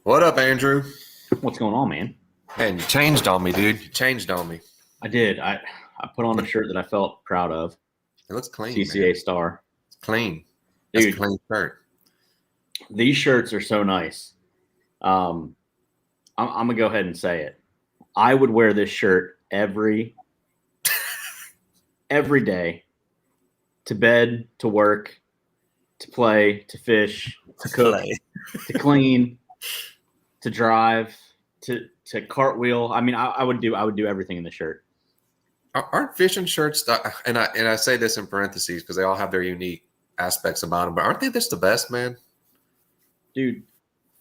What up, Andrew? What's going on, man? Man, you changed on me, dude. You changed on me. I did. I put on a shirt that I felt proud of. It looks clean, CCA man. Star. It's clean. That's a Dude, clean shirt. these shirts are so nice. I'm gonna go ahead and say it. I would wear this shirt every day, to bed, to work, to play, to fish, to cook, to clean, to drive, to cartwheel. I mean, I would do everything in the shirt. Aren't fishing shirts, and I say this in parentheses because they all have their unique aspects about them, but aren't they just the best, man? Dude,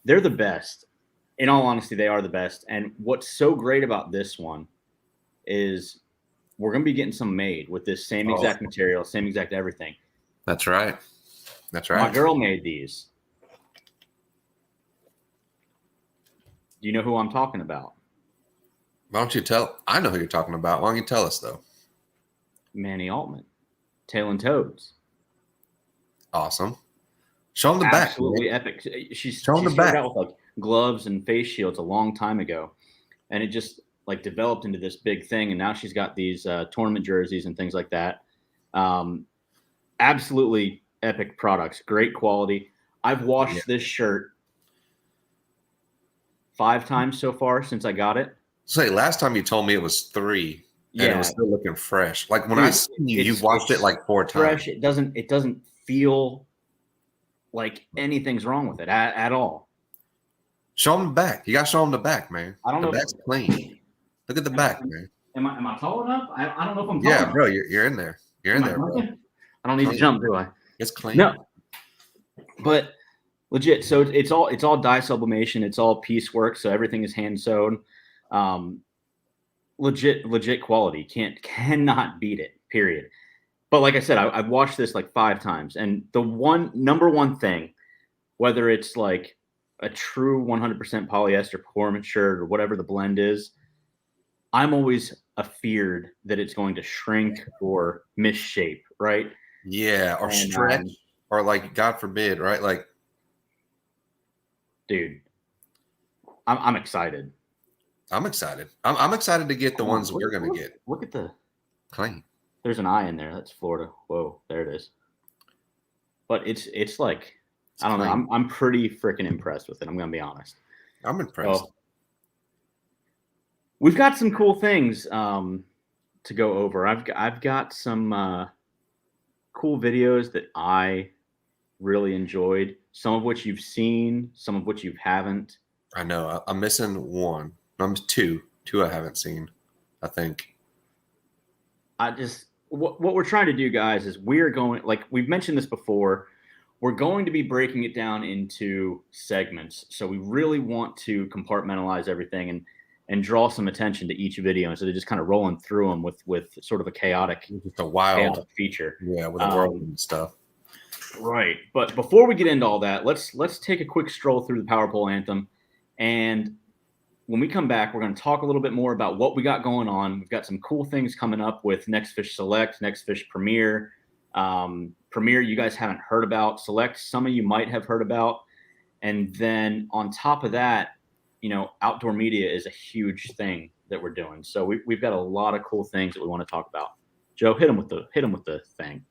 they're the best. In all honesty, they are the best. And what's so great about this one is we're going to be getting some made with this same exact material, same exact everything. That's right. That's right. My girl made these. Do you know who I'm talking about? Why don't you tell? I know who you're talking about. Why don't you tell us, though? Manny Altman, Tail and Toads. Awesome. Show them the back. Absolutely epic. She started out with like gloves and face shields a long time ago, and it just like developed into this big thing. And now she's got these tournament jerseys and things like that. Absolutely epic products, great quality. I've washed this shirt 5 times so far since I got it. Say, last time you told me it was 3, and it was still looking fresh. Like when I seen you, you've washed it like 4 times. Fresh. It doesn't feel like anything's wrong with it at all. Show them the back. You got to show them the back, man. I don't know. The back's clean. Look at the back, man. Am I tall enough? I don't know if I'm tall enough. Bro, you're in there. You're in there, bro. I don't need to jump, do I? It's clean. No. But legit, so it's all dye sublimation. It's all piecework, so everything is hand sewn. Legit quality. Cannot beat it, period. But like I said, I've watched this like 5 times, and the number one thing, whether it's like a true 100% polyester performance shirt or whatever the blend is, I'm always afeared that it's going to shrink or misshape, right? Yeah, or stretch, or like God forbid, right? Like, dude, I'm excited. I'm excited. I'm excited to get the ones we're gonna get. Look at the clean. There's an eye in there. That's Florida. Whoa, there it is. But it's like, I don't know. I'm pretty freaking impressed with it. I'm gonna be honest. I'm impressed. So, we've got some cool things to go over. I've got some cool videos that I really enjoyed. Some of which you've seen, some of which you haven't. I know. I'm missing one. I'm two I haven't seen, I think. What we're trying to do, guys, is we're going, like we've mentioned this before, we're going to be breaking it down into segments. So we really want to compartmentalize everything and draw some attention to each video instead of just kind of rolling through them with sort of a chaotic feature. Yeah, with the world and stuff. Right. But before we get into all that, let's take a quick stroll through the Power Pole Anthem. And when we come back, we're going to talk a little bit more about what we got going on. We've got some cool things coming up with NextFish Select, NextFish Premier. Premier, you guys haven't heard about. Select, some of you might have heard about. And then on top of that, outdoor media is a huge thing that we're doing. So we've got a lot of cool things that we want to talk about. Joe, hit him with the thing.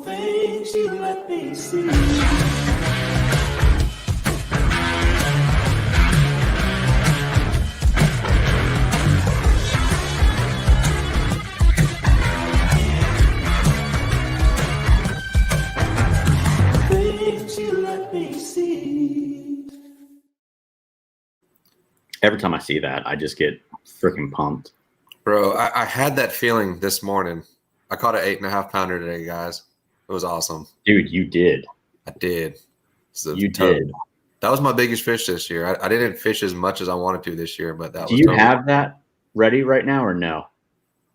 Things you let me see. Every time I see that, I just get freaking pumped. Bro, I had that feeling this morning. I caught an 8.5 pounder today, guys. It was awesome. Dude, you did. I did. You did. That was my biggest fish this year. I didn't fish as much as I wanted to this year, but that was. Do you have that ready right now or no?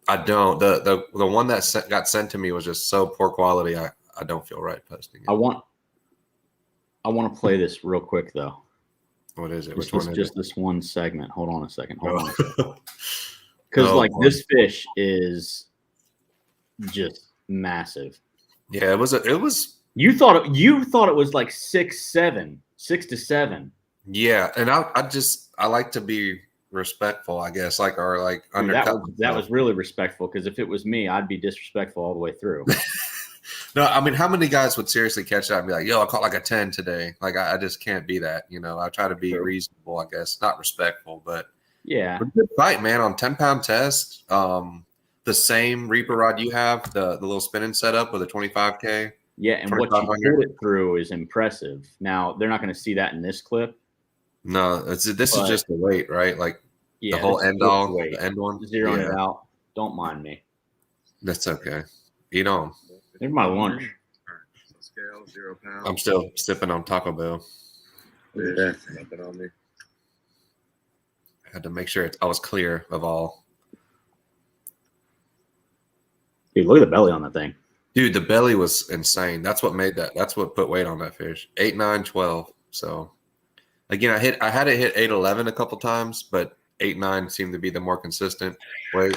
I don't. The one that got sent to me was just so poor quality. I don't feel right posting it. I want to play this real quick though. What is it? Which one is just this one segment. Hold on a second. Because like this fish is just massive. Yeah, it was. You thought it was like 6 to 7. Yeah, and I like to be respectful, I guess, like or like Dude, undercut. that was really respectful, because if it was me, I'd be disrespectful all the way through. No, I mean, how many guys would seriously catch that and be like, "Yo, I caught like a 10 today." Like, I just can't be that. I try to be True. reasonable, I guess, not respectful, but Yeah. good fight, man. On 10-pound test, the same Reaper rod you have, the little spinning setup with a 25K. Yeah, and what you pulled it through is impressive. Now, they're not going to see that in this clip. No, this is just the weight, right? Like yeah, the whole end all, the end one. Zeroing it out. Don't mind me. That's okay. Eat on. There's my lunch. Scale, 0 pounds. I'm still sipping on Taco Bell. Yeah, nothing on me. I had to make sure I was clear of all. Dude, look at the belly on that thing. Dude, the belly was insane. That's what made that. That's what put weight on that fish. 8, 9, 12. So again, I had it hit 8, 11 a couple times, but 8, 9 seemed to be the more consistent weight.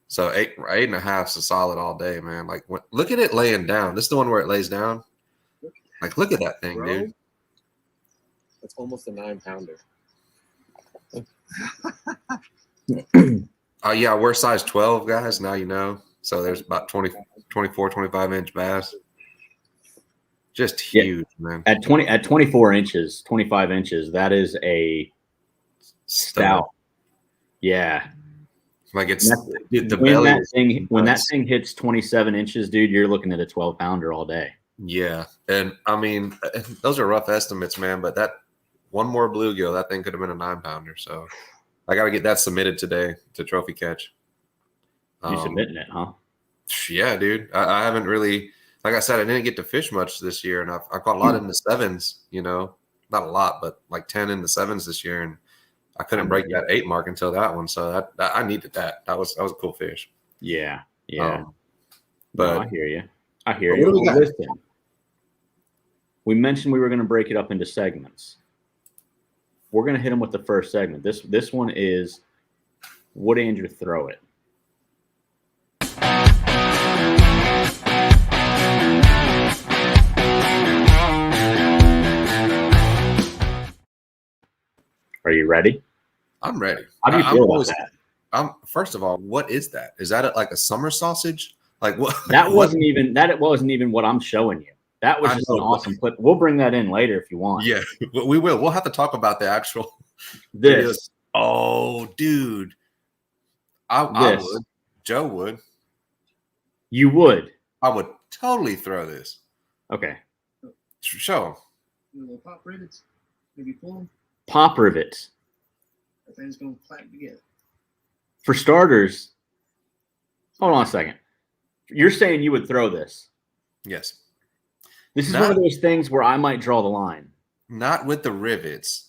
So 8.5 is a solid all day, man. Like, look at it laying down. This is the one where it lays down. Like, look at that thing, Bro, dude. That's almost a 9-pounder. Yeah, we're size 12 guys. Now you know. So there's about 24, 25-inch bass. Just huge, man. At 24 inches, 25 inches, that is a stout. Yeah. Like it's dude, the when belly. that thing hits 27 inches, dude, you're looking at a 12-pounder all day. Yeah, and I mean those are rough estimates, man. But that one more bluegill, that thing could have been a 9-pounder. So I got to get that submitted today to Trophy Catch. You submitting it, huh? Yeah, dude. I haven't really, like I said, I didn't get to fish much this year, and I caught a lot in the 7s. Not a lot, but like 10 in the 7s this year, and I couldn't break that 8 mark until that one. So that I needed that. That was a cool fish. Yeah. But no, I hear you. Listen, we mentioned we were going to break it up into segments. We're going to hit them with the first segment. This one is, would Andrew throw it? Are you ready? I'm ready. How do you feel about that? First of all, what is that? Is that like a summer sausage? Like what? That wasn't even what I'm showing you. That was just an awesome clip. We'll bring that in later if you want. Yeah, we will. We'll have to talk about the actual this. Videos. Oh, dude. I would. Joe would. You would. I would totally throw this. Okay. Show him. Little pop rivets. Maybe pull them. Pop rivets. That thing's going to clack together. For starters, hold on a second. You're saying you would throw this? Yes. This is one of those things where I might draw the line. Not with the rivets.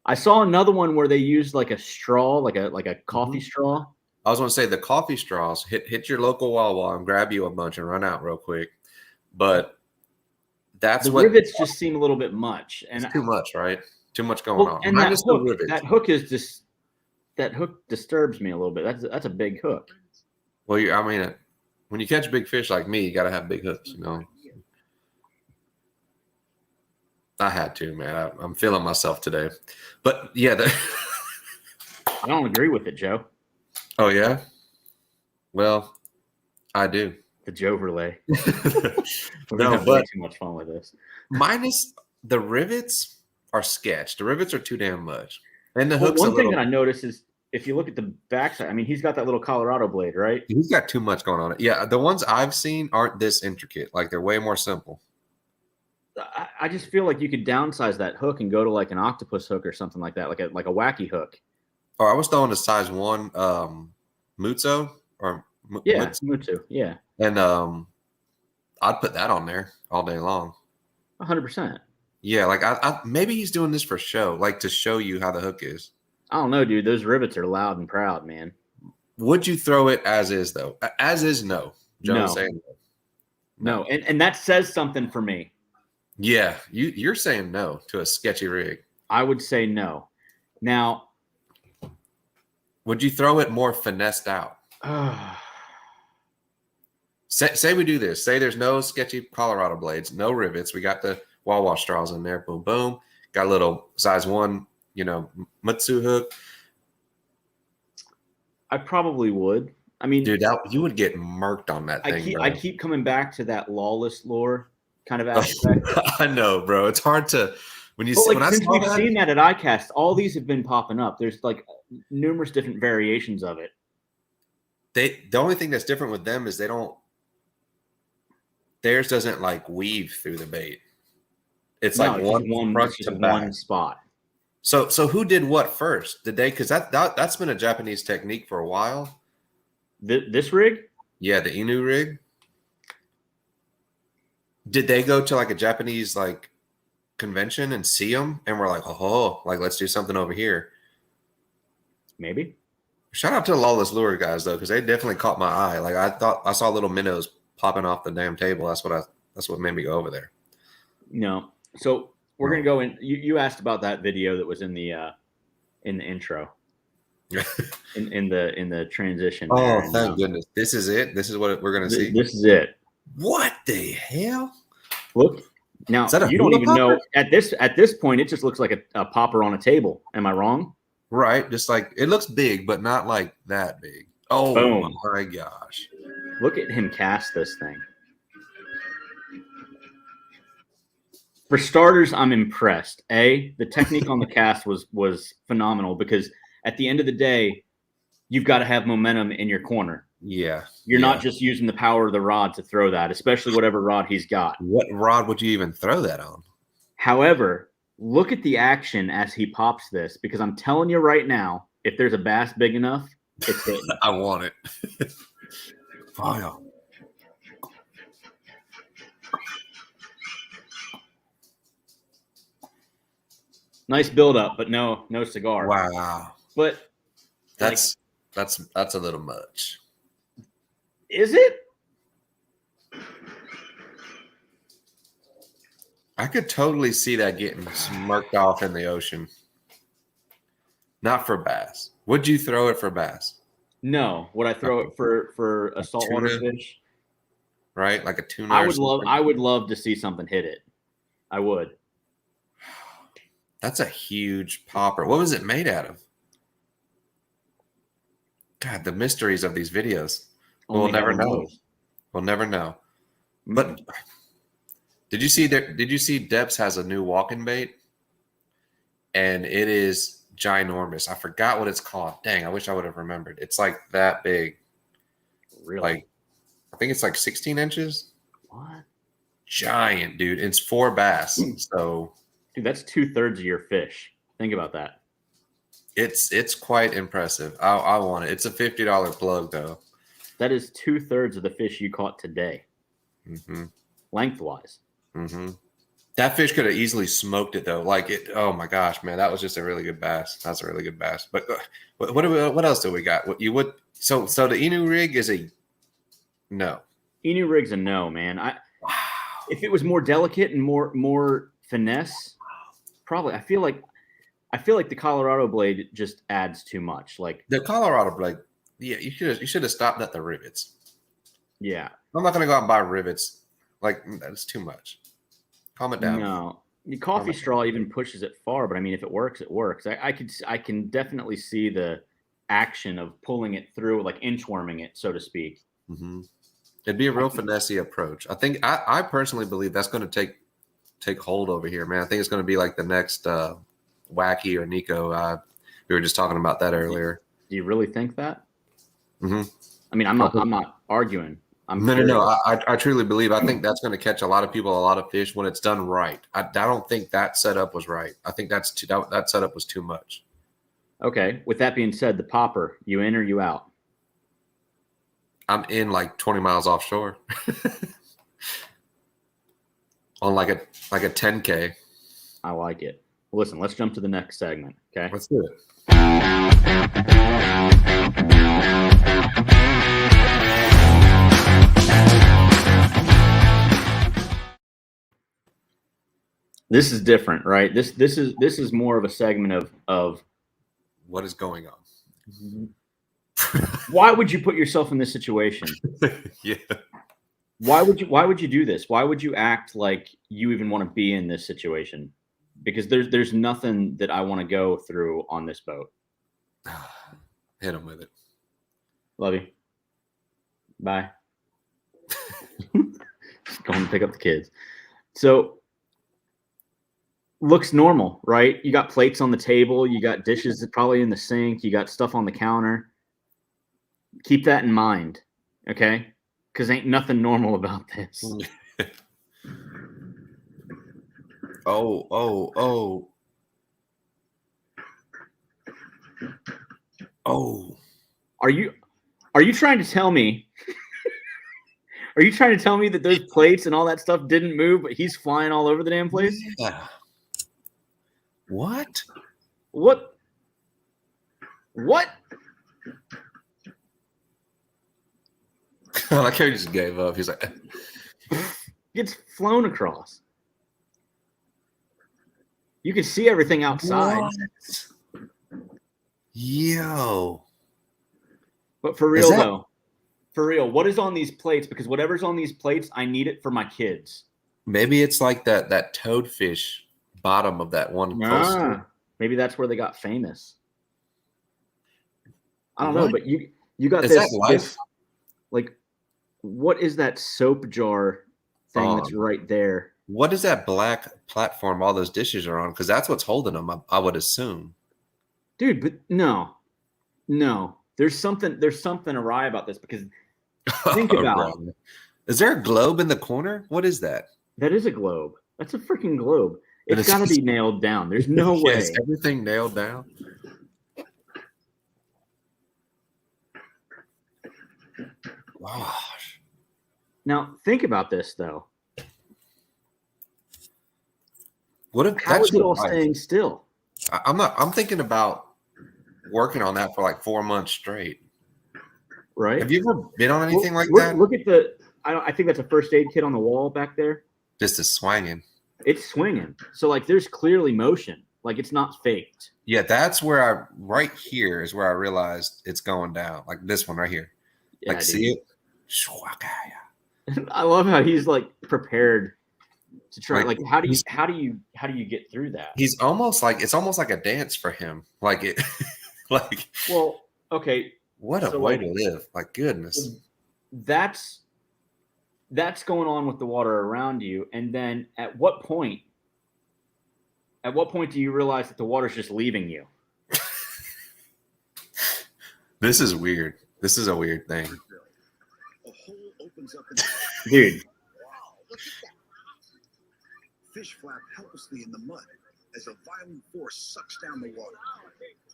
I saw another one where they used like a straw, like a coffee straw. I was going to say the coffee straws. Hit your local Wawa and grab you a bunch and run out real quick. But that's the rivets just seem a little bit much, and it's too much, right? Too much going on. And that hook disturbs me a little bit. That's a big hook. Well, when you catch big fish like me, you got to have big hooks, I had to, man. I'm feeling myself today. But yeah, I don't agree with it, Joe. Oh yeah? Well, I do. The Joe relay. We're No, gonna have way too much fun with this. Minus the rivets are sketch. The rivets are too damn much. And the hooks. One thing that I noticed is if you look at the backside, I mean, he's got that little Colorado blade, right? He's got too much going on it. Yeah, the ones I've seen aren't this intricate. Like they're way more simple. I just feel like you could downsize that hook and go to like an octopus hook or something like that, like a wacky hook. Or I was throwing a size 1 Mutsu or Mutsu, yeah. And I'd put that on there all day long. 100%. Yeah, like I maybe he's doing this for show, like to show you how the hook is. I don't know, dude. Those rivets are loud and proud, man. Would you throw it as is though? As is, no. No. Saying no. And that says something for me. Yeah, you're saying no to a sketchy rig. I would say no. Now, would you throw it more finessed out? Say we do this. Say there's no sketchy Colorado blades, no rivets. We got the wall wash straws in there. Boom, boom. Got a little size 1, Mutsu hook. I probably would. I mean, Dude, you would get murked on that thing, bro. I keep coming back to that lawless lore kind of aspect. I know, bro. It's hard to when you But see like, when I since saw we've that, seen that at iCast, all these have been popping up. There's like numerous different variations of it. the only thing that's different with them is theirs doesn't like weave through the bait. It's like front it's to just back. one spot. So who did what first? Did they? Because that's been a Japanese technique for a while. This rig? Yeah, the Inu rig. Did they go to like a Japanese like convention and see them and we're like, oh, like let's do something over here? Maybe. Shout out to the Lawless Lure guys though, because they definitely caught my eye. Like I thought I saw little minnows popping off the damn table. That's what made me go over there. No. So we're gonna go in. You asked about that video that was in the intro. in the transition. Oh, thank goodness. This is it. This is what we're gonna see. This is it. What the hell? Look. Now Is that a you don't hula even know popper? at this point it just looks like a popper on a table. Am I wrong? Right. Just like it looks big, but not like that big. Oh Boom. my gosh. Look at him cast this thing. For starters, I'm impressed. The technique on the cast was phenomenal because at the end of the day, you've got to have momentum in your corner. Yeah. You're not just using the power of the rod to throw that, especially whatever rod he's got. What rod would you even throw that on? However, look at the action as he pops this, because I'm telling you right now, if there's a bass big enough, it's hitting. I want it. Wow. Nice build up, but no cigar. Wow. But That's a little much. is it? I could totally see that getting smirked off in the ocean. Not for bass. Would you throw it for bass? No. Would I throw it for a saltwater Tuna? fish? Right? Like a tuna. I or would something? love to see something hit it. I would. That's a huge popper. What was it made out of? God, the mysteries of these videos. We'll Only never heaven know. knows. We'll never know. But did you see Depps has a new walking bait? And it is ginormous. I forgot what it's called. Dang, I wish I would have remembered. It's like that big. Really? Like, I think it's like 16 inches. What? Giant, dude. It's 4 bass. So Dude, that's 2/3 of your fish. Think about that. it's quite impressive. I want it. It's a $50 plug though. That is 2/3 of the fish you caught today, Mm-hmm. lengthwise. Mm-hmm. That fish could have easily smoked it though. Like it. Oh my gosh, man, that was just a really good bass. That's a really good bass. But what else do we got? What you would so the Inu rig is a no. Inu rig's a no, man. If it was more delicate and more finesse, probably. I feel like the Colorado blade just adds too much. Like The Colorado blade. Yeah, you should have stopped at the rivets. yeah, I'm not gonna go out and buy rivets. Like that's too much. Calm it down. no. The coffee straw even pushes it far, but I mean, if it works, it works. I can definitely see the action of pulling it through, like inchworming it, so to speak. Mm-hmm. It'd be a real finesse approach. I think I personally believe that's going to take hold over here, man. I think it's going to be like the next Wacky or Nico. We were just talking about that earlier. Do you really think that? Mm-hmm. I mean, I'm not arguing. No. I truly believe. I think that's going to catch a lot of people, a lot of fish when it's done right. I don't think that setup was right. I think that setup was too much. Okay. With that being said, the popper, you in or you out? I'm in like 20 miles offshore on like a 10K. I like it. Listen, let's jump to the next segment. Okay. Let's do it. This is different, right? This is more of a segment of What is going on? why would you put yourself in this situation? Yeah. Why would you do this? Why would you act like you even want to be in this situation? Because there's nothing that I want to go through on this boat. Hit him with it. Love you. Bye. Going to pick up the kids. So looks normal, right? You got plates on the table, you got dishes probably in the sink, you got stuff on the counter. Keep that in mind, okay? Because ain't nothing normal about this. Oh. Are you trying to tell me? Are you trying to tell me that those plates and all that stuff didn't move, but he's flying all over the damn place? Yeah. What? What? I like how he just gave up. He's like, Gets flown across. You can see everything outside. what? Yo. But for real though, for real, what is on these plates? Because whatever's on these plates, I need it for my kids. Maybe it's like that toadfish bottom of that one coaster. Maybe that's where they got famous. I don't know, What? but you got Is this, that life? this like what is that soap jar thing that's right there? What is that black platform all those dishes are on? Because that's what's holding them, I would assume. Dude, but no. There's something awry about this because think about it. Is there a globe in the corner? What is that? That is a globe. That's a freaking globe. And It's it's- got to be nailed down. There's no way. Is everything nailed down? Gosh. Now, think about this, though. What if How that's is it your all life? staying still? I'm thinking about working on that for like 4 months straight. Right? Have you ever been on anything like look, that? Look at the. I think that's a first aid kit on the wall back there. Just a swinging. It's swinging. So, like, there's clearly motion. Like, it's not faked. Yeah, that's where right here is where I realized it's going down. Like this one right here. Yeah, Like, dude. see it? I love how he's like prepared to try. Like, Like, how do you get through that? He's almost like it's almost like a dance for him. Like it, like Well, okay, what a so, way like, to live. Like goodness. that's going on with the water around you, and then at what point do you realize that the water's just leaving you? This is weird. This is a weird thing. A hole opens up in Dude, wow, look at that. Fish flap helplessly in the mud as a violent force sucks down the water,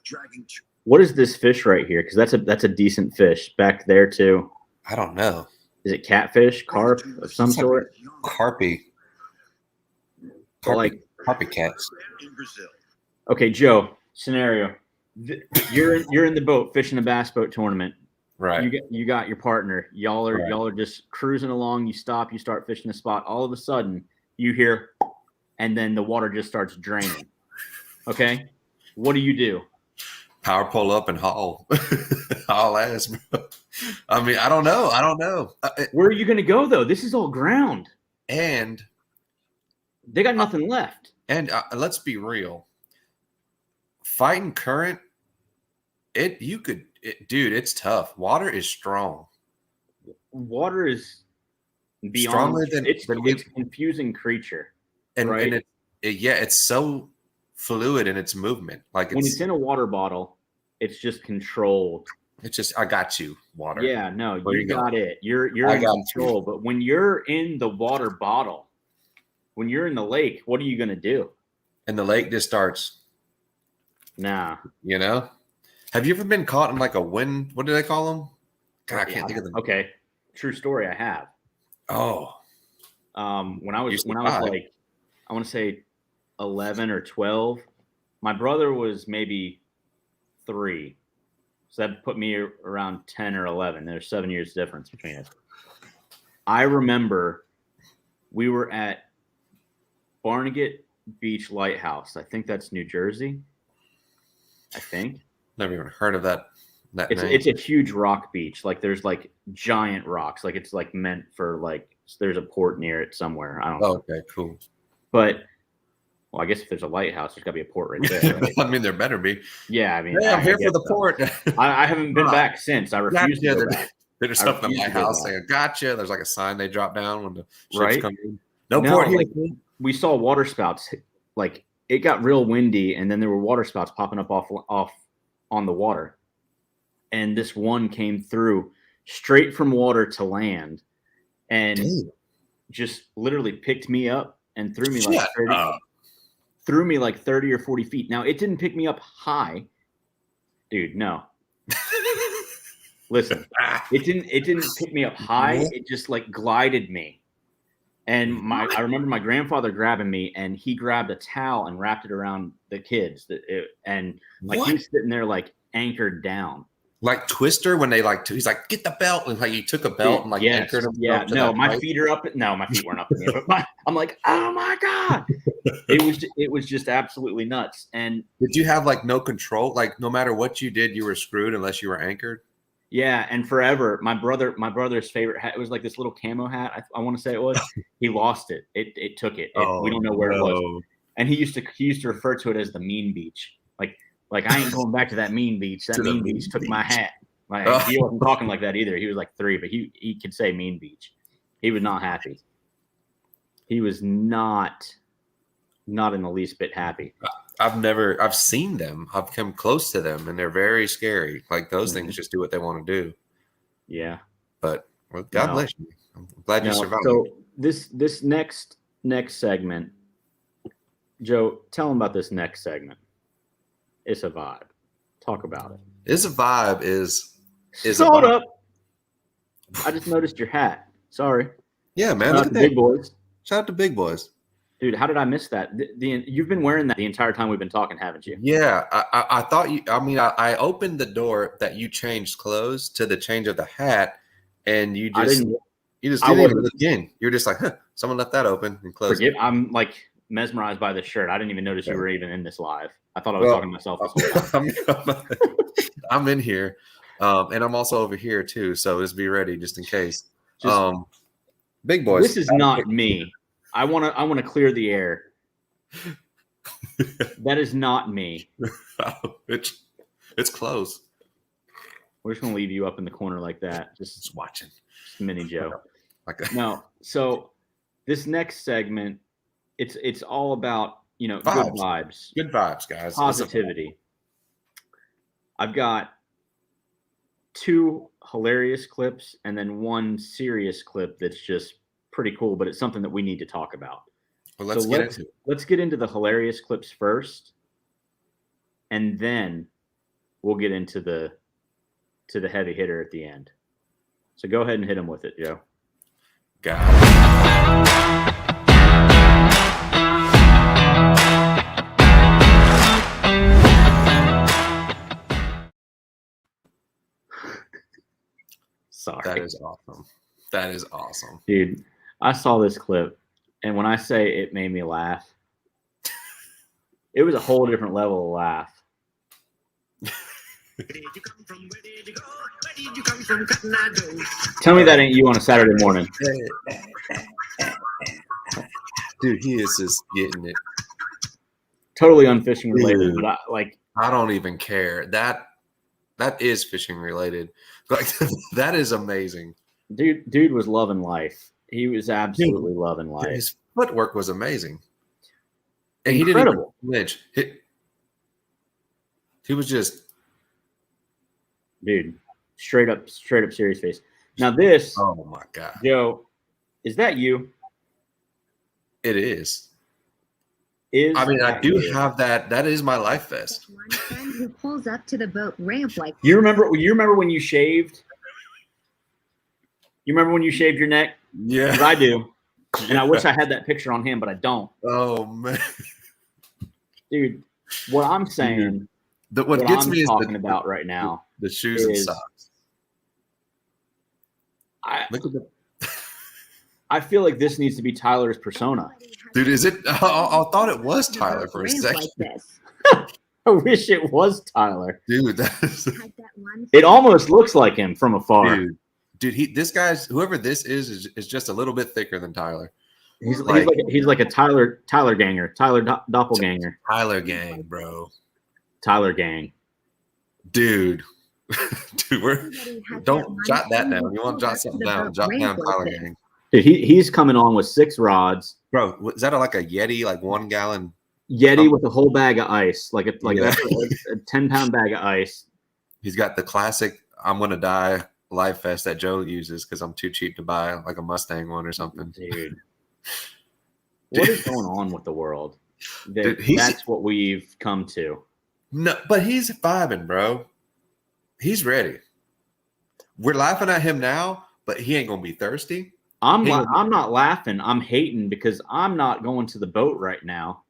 dragging two. what is this fish right here? Because that's a decent fish back there too. I don't know. Is it catfish, carp of some It's like- sort? Carpy. Like- Carpy cats. In Brazil. Okay, Joe. Scenario: you're in the boat fishing a bass boat tournament. Right. You got your partner. Y'all Right. are just cruising along. You stop. You start fishing a spot. All of a sudden, you hear, and then the water just starts draining. Okay, what do? Power pole up and haul. Haul ass, bro. I mean, I don't know. Where are you going to go though? This is all ground. And They got nothing left. let's be real. Fighting current, dude, it's tough. Water is strong. Water is beyond. Stronger than- it's than a confusing creature. And, Right. and it's so fluid in its movement. Like When it's in a water bottle, it's just controlled. it's just, I got you, water. Yeah, no, Where you you go? got it. You're I in got control. But when you're in the water bottle, when you're in the lake, what are you going to do? And the lake just starts, Nah. you know? Have you ever been caught in like a wind? What do they call them? God, I can't think of them. Okay, true story. I have. Oh, When I was survived. like, I want to say 11 or 12. My brother was maybe 3, so that put me around 10 or 11. There's 7 years difference between us. I remember we were at Barnegat Beach Lighthouse. I think that's New Jersey. I think. never even heard of that name. It's a huge rock beach. Like there's like giant rocks. Like it's like meant for like there's a port near it somewhere. I don't know. Oh, okay, cool. But well, I guess if there's a lighthouse, there's got to be a port right there. Right? I mean, there better be. Yeah, I mean, Hey, I'm I here guess for the so. port. I haven't been back since. I refuse to go back. There's I something in refuse my to go house back. saying, "Gotcha." There's like a sign they drop down when the ships Right? come in. No No, port here. like, we saw water spouts. Like it got real windy, and then there were water spouts popping up off on the water. And this one came through straight from water to land, and Dude. just literally picked me up and threw me like Shut 30, up. threw me like 30 or 40 feet. Now it didn't pick me up high, dude. No, listen, it didn't pick me up high. What? It just like glided me. And I remember my grandfather grabbing me, and he grabbed a towel and wrapped it around the kids. And like What? he was sitting there like anchored down. Like Twister when they like he's like, get the belt, and like he took a belt and like Yes, anchored him. yeah, to no, that my pipe. feet are up. No, my feet weren't up in the air, but I'm like, oh my god, it was just absolutely nuts. And Did you have like no control? Like no matter what you did, you were screwed unless you were anchored. yeah, and forever, my brother's favorite hat. It was like this little camo hat. I want to say it was. He lost it. It took it. We don't know where it was. And he used to refer to it as the mean beach. Like I ain't going back to that mean beach. That mean beach took my hat. Like he wasn't talking like that either. He was like 3, but he could say mean beach. He was not happy. He was not in the least bit happy. I've seen them. I've come close to them, and they're very scary. Like those Mm-hmm. things just do what they want to do. Yeah. But well, God No. bless you. I'm glad you No, survived. so this next segment, Joe, tell them about this next segment. It's a vibe. Talk about it. It's a vibe. Is a Hold vibe. up. I just noticed your hat. Sorry. Yeah, man. Shout Look out at to that. Big boys. Shout out to Big Boys. Dude, how did I miss that? You've been wearing that the entire time we've been talking, haven't you? Yeah, I thought you. I mean, I opened the door that you changed clothes to the change of the hat, and you I just didn't didn't I even wasn't- look in. You're just like, huh, someone left that open and closed forget. it. I'm like mesmerized by this shirt. I didn't even notice you were even in this live. I thought I was Well, talking to myself this whole time. I'm in here, and I'm also over here too. So just be ready, just in case. Just- Big Boys. This is not me. I want to clear the air. That is not me. it's close. We're just gonna leave you up in the corner like that. Just watching. Just mini Joe. Like No. So this next segment, it's all about good Vibes. vibes, good vibes, guys. positivity. I've got 2 hilarious clips and then 1 serious clip that's just pretty cool, but it's something that we need to talk about. Well, let's So get into it. Let's get into the hilarious clips first, and then we'll get into the heavy hitter at the end. So go ahead and hit him with it, Joe. Sorry. That is awesome. That is awesome. Dude, I saw this clip, and when I say it made me laugh, it was a whole different level of laugh. Tell me that ain't you on a Saturday morning. Dude, he is just getting it. Totally unfishing related, Dude. but I don't even care. That is fishing related. Like that is amazing. dude was loving life. He was absolutely loving life. His footwork was amazing. And Incredible. he didn't even flinch. He was just Dude, straight up serious face. Now this, oh my God. Joe, is that you? It is. Is I mean, I that do you? have that. That is my life vest. One friend who pulls up to the boat ramp like You remember when you shaved? You remember when you shaved your neck? 'Cause Yeah. I do. And I wish I had that picture on him, but I don't. Oh man. Dude, what I'm saying, What what gets I'm me is talking about right now, the shoes and is- socks. I Look at the I feel like this needs to be Tyler's persona. dude. Is it? I thought it was Tyler for a ramp second. like this. I wish it was Tyler. Dude, that is, Like that one It almost looks like him from afar. dude, whoever this is just a little bit thicker than Tyler. He's like a Tyler ganger, doppelganger, Tyler gang, bro. Tyler gang. Dude, Everybody has don't that jot that money down. You want to pulled jot up to something the down? boat Jot down ramp like Tyler this. gang, Dude, he's coming on with 6 rods. bro. Is that like a Yeti, like 1 gallon? Yeti with a whole bag of ice, like Yeah. that's a 10-pound bag of ice. He's got the classic "I'm gonna die" live vest that Joe uses because I'm too cheap to buy like a Mustang one or something. Dude, what is going on with the world? Dude, That's what we've come to. No, but he's vibing, bro. He's ready. We're laughing at him now, but he ain't gonna be thirsty. I'm not laughing. I'm hating because I'm not going to the boat right now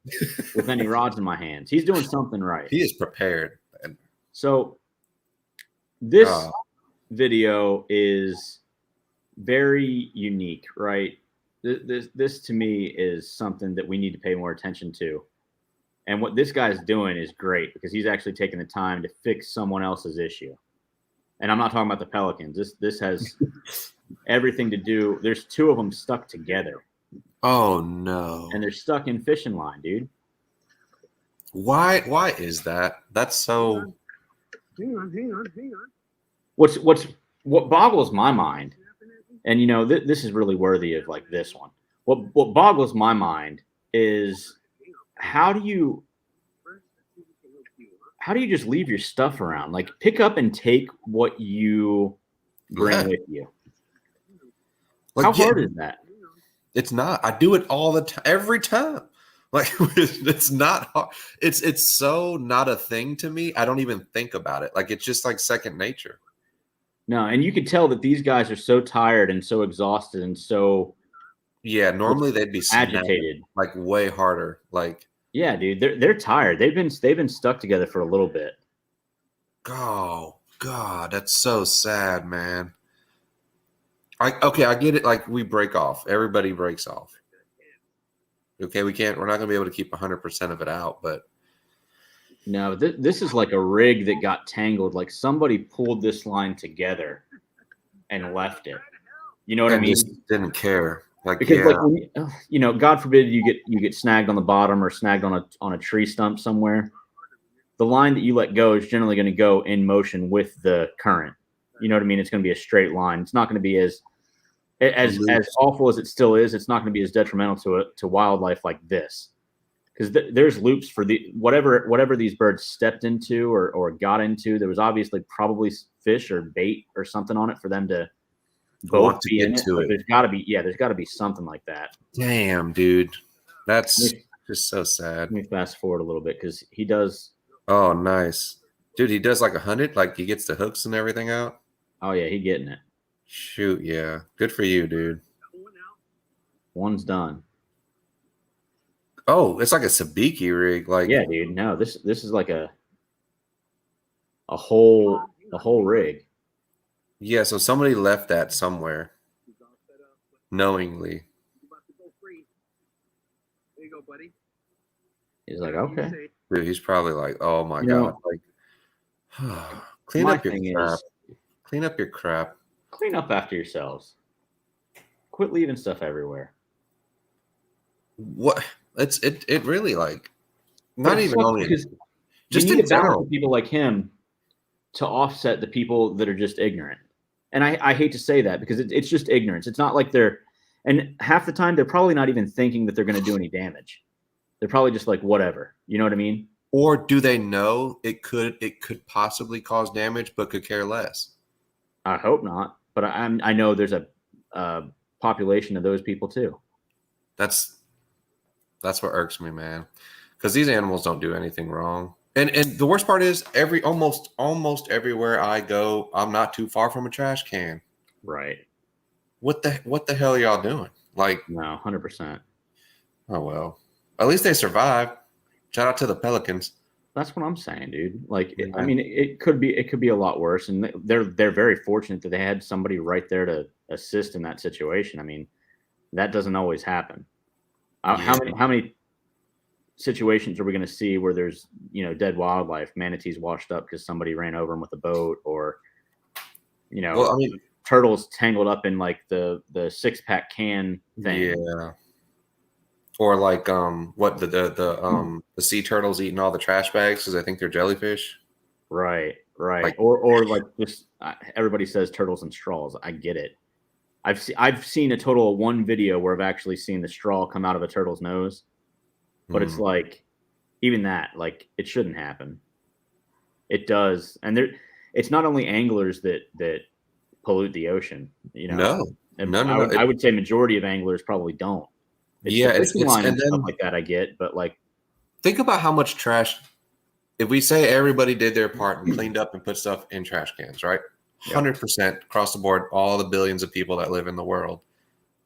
with any rods in my hands. He's doing something right. He is prepared. And So this video is very unique, right? This to me is something that we need to pay more attention to. And what this guy's doing is great because he's actually taking the time to fix someone else's issue. And I'm not talking about the Pelicans. This has everything to do. There's 2 of them stuck together. oh no. And they're stuck in fishing line, dude. Why is that? That's so Hang on. What boggles my mind, and this is really worthy of like this one. What boggles my mind is how do you just leave your stuff around? Like pick up and take what you bring with you. like, How hard is that? It's not. I do it all the time, every time. Like it's not hard. It's so not a thing to me. I don't even think about it. Like it's just like second nature. No, and you could tell that these guys are so tired and so exhausted and so Normally they'd be agitated, like way harder. Like yeah, dude, they're tired. They've been stuck together for a little bit. oh God, that's so sad, man. I get it. Like we break off. Everybody breaks off. Okay, we're not gonna be able to keep 100% of it out, but No, this is like a rig that got tangled. Like somebody pulled this line together and left it. You know what I mean? just didn't care. Like Because yeah, like when God forbid you get snagged on the bottom or snagged on a tree stump somewhere, the line that you let go is generally going to go in motion with the current. You know what I mean? It's going to be a straight line. It's not going to be as awful as it still is. It's not going to be as detrimental to wildlife like this. Because there's loops for the whatever these birds stepped into or got into. There was obviously probably fish or bait or something on it for them to both be in it. But there's got to be something like that. damn, dude, that's just so sad. Let me fast forward a little bit because he does. Oh, nice, dude. He does like 100. Like he gets the hooks and everything out. Oh yeah, he getting it. Shoot, yeah, good for you, dude. One's done. Oh, it's like a sabiki rig. Like Yeah, dude. No, this is like a whole rig. yeah. So somebody left that somewhere knowingly. There you go, buddy. He's like, okay. Dude, he's probably like, oh my You God, know, like clean my up your thing crap. is- Clean up your crap. Clean up after yourselves. Quit leaving stuff everywhere. What? It really like not But it even sucks only because just you in need a balance general. of people like him to offset the people that are just ignorant. And I hate to say that because it's just ignorance. It's not like and half the time they're probably not even thinking that they're going to do any damage. They're probably just like whatever. You know what I mean? Or do they know it could possibly cause damage, but could care less? I hope not, but I know there's a population of those people too. That's what irks me, man. Because these animals don't do anything wrong. And the worst part is almost everywhere I go, I'm not too far from a trash can. Right. What the hell are y'all doing? Like, No, 100%. oh well. At least they survived. Shout out to the Pelicans. That's what I'm saying, dude. Like, Yeah. I mean, it could be a lot worse, and they're very fortunate that they had somebody right there to assist in that situation. I mean, that doesn't always happen. How many situations are we going to see where there's dead wildlife, manatees washed up because somebody ran over them with a boat, or Well, I mean, turtles tangled up in like the 6-pack can thing. Yeah. Or like what the sea turtles eating all the trash bags because I think they're jellyfish. Right. Like- or like just everybody says turtles and straws. I get it. I've seen a total of one video where I've actually seen the straw come out of a turtle's nose, but it's like even that, like, it shouldn't happen. It does, and it's not only anglers that pollute the ocean. You know, No. I would say majority of anglers probably don't. Yeah, the fishing line and then stuff like that I get, but like, think about how much trash. If we say everybody did their part and cleaned up and put stuff in trash cans, right? 100% across the board, all the billions of people that live in the world.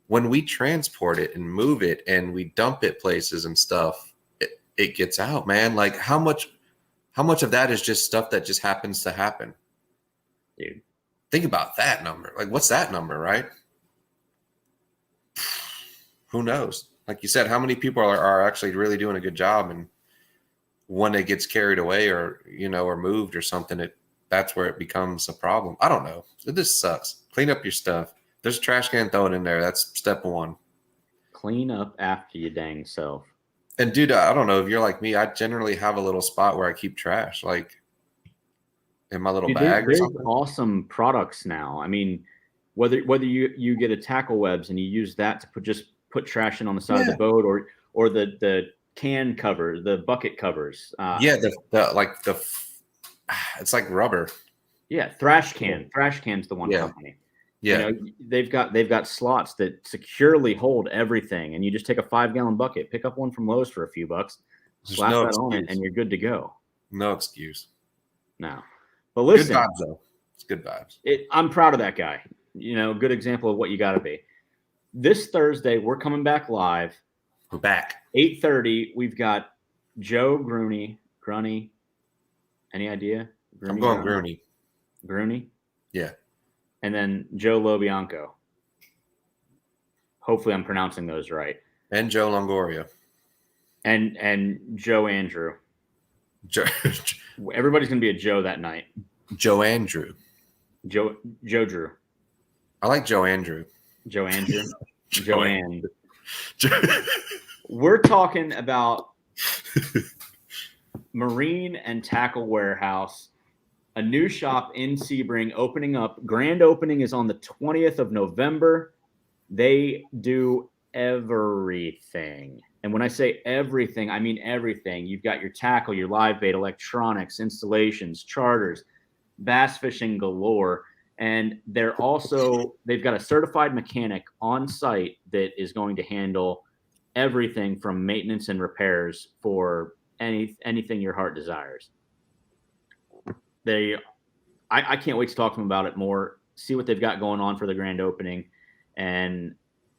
When we transport it and move it and we dump it places and stuff, it gets out, man. Like how much of that is just stuff that just happens to happen? dude, think about that number. Like, what's that number, right? Who knows? Like you said, how many people are actually really doing a good job, and when it gets carried away or or moved or something, that's where it becomes a problem. I don't know. It just sucks. Clean up your stuff. There's a trash can, throw it in there. That's step one. clean up after you dang self. And dude, I don't know if you're like me. I generally have a little spot where I keep trash, like in my little bag or there's something. awesome products now. I mean, whether you get a tackle webs and you use that to put trash in on the side of the boat, or the can cover, the bucket covers. It's like rubber. Yeah, Thrash Can's the one company. Yeah. They've got slots that securely hold everything, and you just take a 5-gallon bucket, pick up one from Lowe's for a few bucks, slap that on it, and you're good to go. No excuse. No, but listen, good vibes though. It's good vibes. I'm proud of that guy. Good example of what you got to be. This Thursday, we're coming back live. We're back. 8:30. We've got Joe Grunny. Any idea? I'm going Grunny. Grunny? Yeah. And then Joe Lobianco. Hopefully I'm pronouncing those right. And Joe Longoria. And Joe Andrew. Everybody's going to be a Joe that night. Joe Andrew. Joe Drew. I like Joe Andrew. Joe Andrew. Joanne. We're talking about Marine and Tackle Warehouse, a new shop in Sebring opening up. Grand opening is on the 20th of November. They do everything. And when I say everything, I mean everything. You've got your tackle, your live bait, electronics, installations, charters, bass fishing galore. And they've got a certified mechanic on site that is going to handle everything from maintenance and repairs for anything your heart desires. I can't wait to talk to them about it more, see what they've got going on for the grand opening. And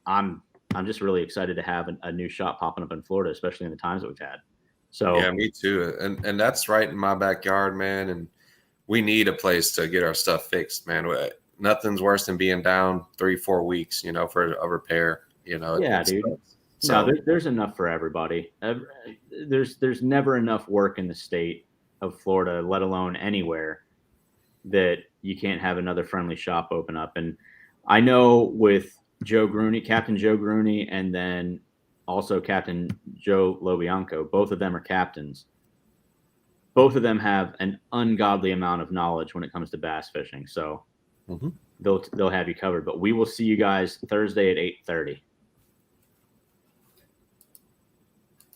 I'm just really excited to have a new shop popping up in Florida, especially in the times that we've had. So yeah, me too. And that's right in my backyard, man. And we need a place to get our stuff fixed, man. Nothing's worse than being down 3-4 weeks, for a repair, Yeah, dude. So no, there's enough for everybody. There's never enough work in the state of Florida, let alone anywhere, that you can't have another friendly shop open up. And I know with Captain Joe Grunny, and then also Captain Joe Lobianco, both of them are captains. Both of them have an ungodly amount of knowledge when it comes to bass fishing. So they'll have you covered. But we will see you guys Thursday at 8:30.